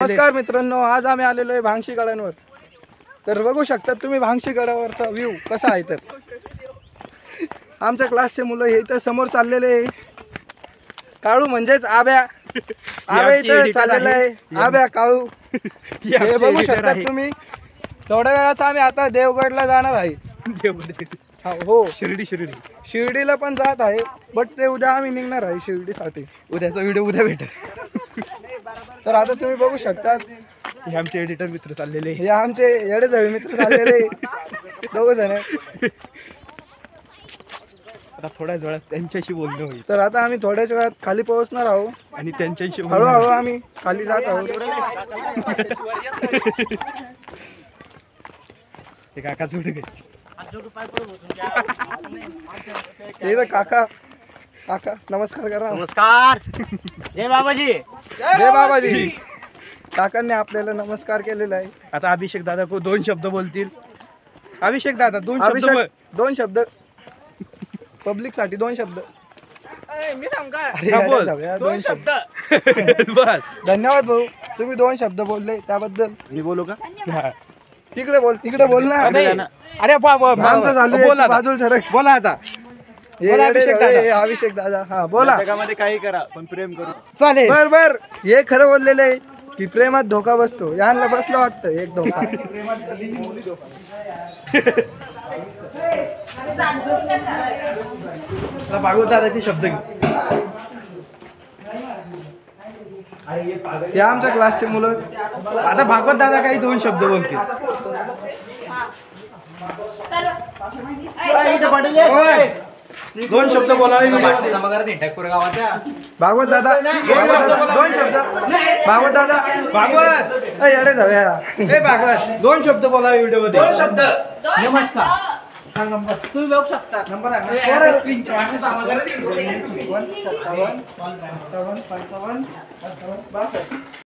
नमस्कार मित्रांनो, आज आम्ही आलेलो आहे भांगशी गडांवर. तर बघू शकता तुम्ही भांगशी गडावरचा व्ह्यू कसा आहे. तर आमच्या क्लासचे मुलं हे इथं समोर चाललेले काळू म्हणजेच आब्या इथं चाललेला आहे. आब्या काळू हे बघू शकता तुम्ही. थोड्या वेळाचा आम्ही आता देवगडला जाणार आहे. हो, शिर्डीला पण जात आहे, बट ते उद्या आम्ही निघणार आहे शिर्डीसाठी. उद्याचा व्हिडिओ उद्या भेटेल. तर आता तुम्ही बघू शकता हे आमचे एडिटर मित्र चाललेले, हे आमचे येडे जावे मित्र चाललेले दोघ जण. आता थोड्याच वेळात त्यांच्याशी बोलणं होईल. तर आता आम्ही थोड्याच वेळात खाली पोहोचणार आहोत आणि त्यांच्याशी हळूहळू आम्ही खाली जात आहोत. ते काका जोड गे काका काका नमस्कार करा. नमस्कार. जय बाबाजी. जय बाबाजी. काकांनी आपल्याला नमस्कार केलेला आहे. आता अभिषेक दादा को 2 शब्द बोलतील. अभिषेक दादा 2 शब्द पब्लिक साठी 2 शब्द. मी सांग का? अरे, 2 शब्द बस. धन्यवाद भाऊ, तुम्ही 2 शब्द बोलले त्याबद्दल. मी बोलू का? तिकडे बोल ना. अरे आमचं चालू आहे, बाजूला सरक. बोला आता. अभिषेक दादा हा बोला. जगामध्ये काही करा पण प्रेम करू. चालेल. बर हे खरं बोललेलं आहे की प्रेमात धोका बसतो. यांना बसलं वाटतं एक धोका. भागवत दादाचे शब्द घे. हे आमच्या क्लासचे मुलं. आता भागवत दादा काही 2 शब्द बोलतील. ओय, 2 शब्द बोलावे. भागवत दादा 2 शब्द. भागवत दादा येडे जाऊया. भागवत 2 शब्द बोलावे व्हिडिओ मध्ये. 2 शब्द. नमस्कार. तुम्ही बघू शकता नंबर आहे. स्क्रीन शॉट आम्हाला करा. 57 55 55 62